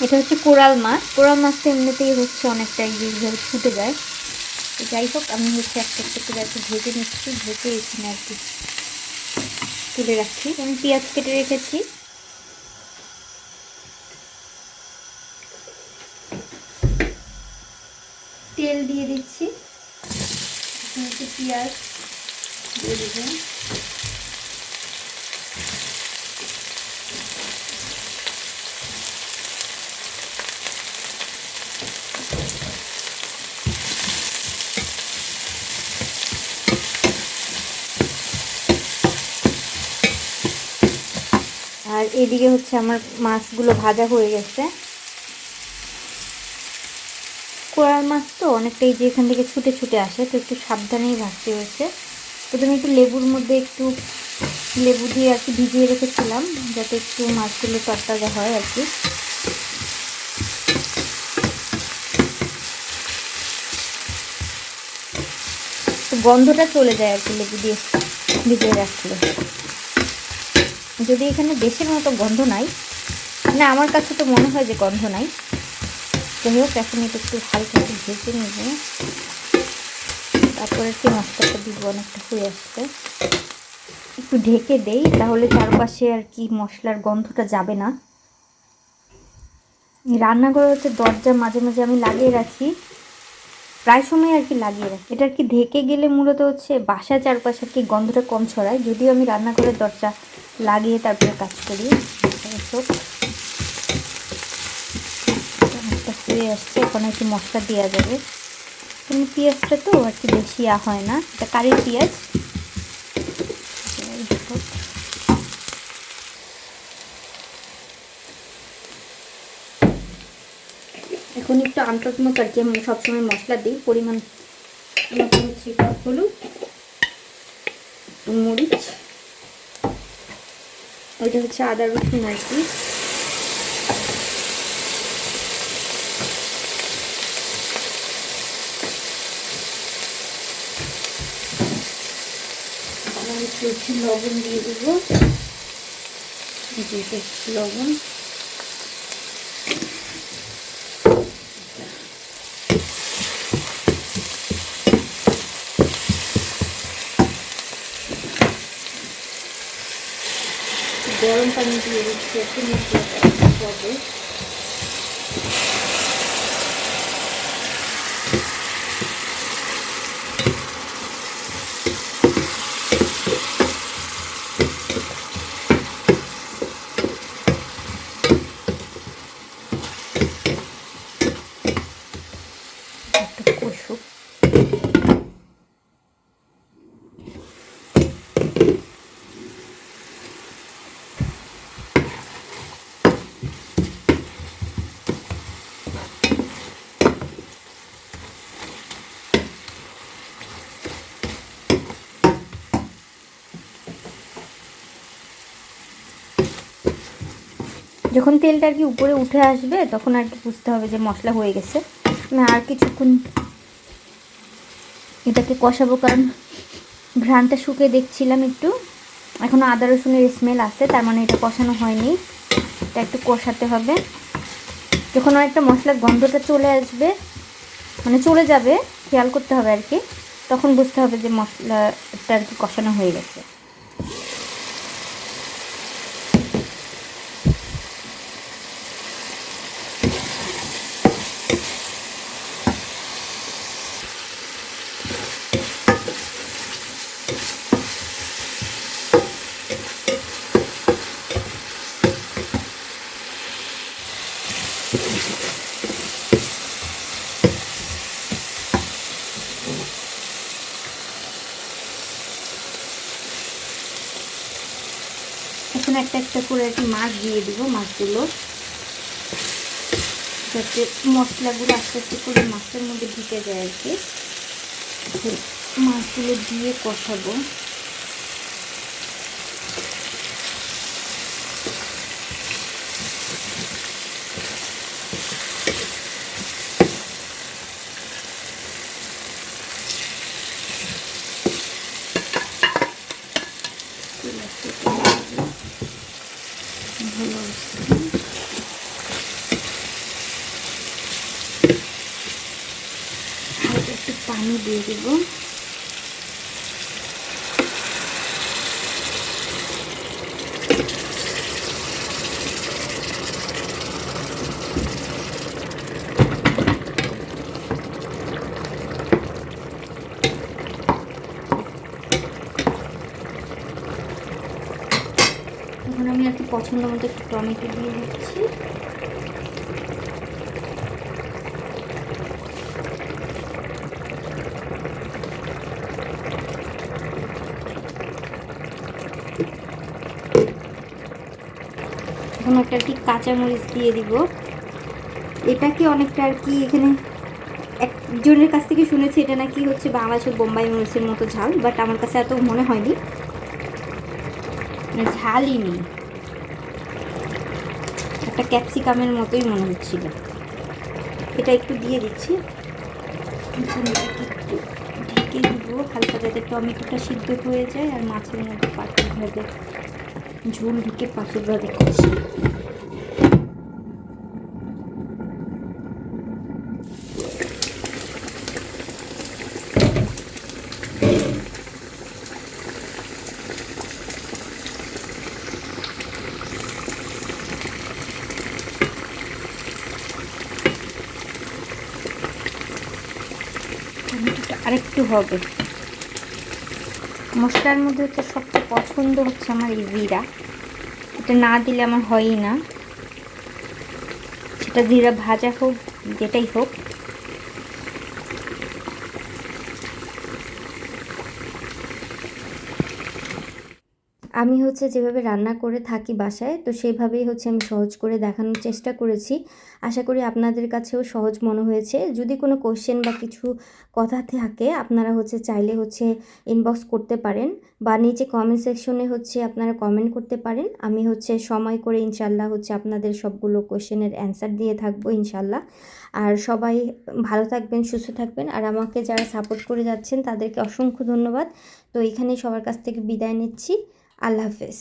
এটা হচ্ছে কোরাল মাছ। কোরাল মাছ তো এমনিতেই হচ্ছে অনেকটা এইভাবে ছুটে যায়। তো যাই হোক, আমি হচ্ছে একটা একটা করে আর কি ভেজে নিচ্ছি, ভেজে এখানে আর কি তুলে রাখছি। আমি পেঁয়াজ কেটে রেখেছি। তেল দিয়ে দিচ্ছি, একটু পেঁয়াজ দিয়ে দেবেন। আর এদিকে হচ্ছে আমার মাছগুলো ভাজা হয়ে গেছে। কোরাল মাছ তো অনেকটাই যে এখান থেকে ছুটে ছুটে আসে, তো একটু সাবধানেই ভাজতে হয়েছে। প্রথমে একটু লেবুর মধ্যে একটু লেবু দিয়ে আর কি ভিজিয়ে রেখেছিলাম, যাতে একটু মাছগুলো তরতাজা হয় আর কি। তো গন্ধটা চলে যায় আর কি লেবু দিয়ে ভিজিয়ে রাখলে। যদি এখানে দেশের মতো গন্ধ নাই, না আমার কাছে তো মনে হয় যে গন্ধ নাই। যাই হোক, এখন এটা একটু হালকা একটু ভেজে নেব, তারপরে একটু মশলাটা দিব। অনেকটা হয়ে আসছে, একটু ঢেকে দেই, তাহলে চারপাশে আর কি মশলার গন্ধটা যাবে না। রান্নাঘরে হচ্ছে দরজা মাঝে মাঝে আমি লাগিয়ে রাখি, প্রায় সময় আর কি লাগিয়ে রাখি। এটা আর কি ঢেকে গেলে মূলত হচ্ছে বাসার চারপাশে আর কি গন্ধটা কম ছড়ায়, যদিও আমি রান্নাঘরের দরজা লাগিয়ে তারপরে কাজ করি। অনেকটা হয়ে আসছে, এখন আর কি মশলা দেওয়া যাবে। কিন্তু পেঁয়াজটা তো আর কি বেশি হয় না, এটা কারি পেঁয়াজ। এখন একটু আন্দাজ মতো আর কি আমি সবসময় মশলা দিই, পরিমাণ মতো হচ্ছে হলুদ, মরিচ, ওইটা হচ্ছে আদা রসুন আর কি। একটু লবণ দিয়ে দেবো, লবণ। গরম পানি দিয়ে দিচ্ছি একটু মশলাটা হবে। একটা কষুক। যখন তেলটা আর কি উপরে উঠে আসবে তখন আর কি বুঝতে হবে যে মশলা হয়ে গেছে। আমি আর কিছুক্ষণ এটাকে কষাবো, কারণ ঘ্রাণটা শুকিয়ে দেখছিলাম একটু, এখনও আদা রসুনের স্মেল আছে, তার মানে এটা কষানো হয়নি। এটা একটু কষাতে হবে। যখন একটা মশলার গন্ধটা চলে আসবে, মানে চলে যাবে, খেয়াল করতে হবে আর কি, তখন বুঝতে হবে যে মশলাটা আর কি কষানো হয়ে গেছে। এখন একটা একটা করে আর কি মাছ দিয়ে দিব, মাছগুলো যাতে মশলাগুলো আস্তে আস্তে করে মাছের মধ্যে ঢুকে যায় আর কি। মাছগুলো দিয়ে কষাবো। ভালো হালকা একটু পানি দিয়ে দেবো। এখন আমি আর কি পছন্দ মতো একটু টমেটো দিয়ে দিচ্ছি। এখন একটা আর কি কাঁচামরিচ দিয়ে দিব। এটাকে অনেকটা আর কি এখানে একজনের কাছ থেকে শুনেছি এটা নাকি হচ্ছে বাংলাদেশের বোম্বাই মরিচের মতো ঝাল, বাট আমার কাছে এত মনে হয়নি, ঝালই নেই, একটা ক্যাপসিকামের মতোই মনে হচ্ছিল। এটা একটু দিয়ে দিচ্ছি, একটু ঢেকে দিব হালকা, যাতে টমেটোটা সিদ্ধ হয়ে যায় আর মাছের মধ্যে পারফেক্টভাবে ঝোল ঢুকে পারফেক্টভাবে কষি। টমেটোটা আরেকটু হবে। মশলার মধ্যে হচ্ছে সবচেয়ে পছন্দ হচ্ছে আমার এই জিরা, এটা না দিলে আমার হয়ই না, সেটা জিরা ভাজা হোক যেটাই হোক। আমি হচ্ছে যেভাবে রান্না করে থাকি বাসায়, তো সেইভাবেই হচ্ছে আমি সহজ করে দেখানোর চেষ্টা করেছি। আশা করি আপনাদের কাছেও সহজ মনে হয়েছে। যদি কোনো কোশ্চেন বা কিছু কথা থাকে আপনারা হচ্ছে চাইলে হচ্ছে ইনবক্স করতে পারেন, বা নিচে কমেন্ট সেকশনে হচ্ছে আপনারা কমেন্ট করতে পারেন। আমি হচ্ছে সময় করে ইনশাল্লাহ হচ্ছে আপনাদের সবগুলো কোশ্চেনের অ্যান্সার দিয়ে থাকবো ইনশাল্লাহ। আর সবাই ভালো থাকবেন, সুস্থ থাকবেন, আর আমাকে যারা সাপোর্ট করে যাচ্ছেন তাদেরকে অসংখ্য ধন্যবাদ। তো এখানেই সবার কাছ থেকে বিদায় নিচ্ছি। আল্লাহ হাফেজ।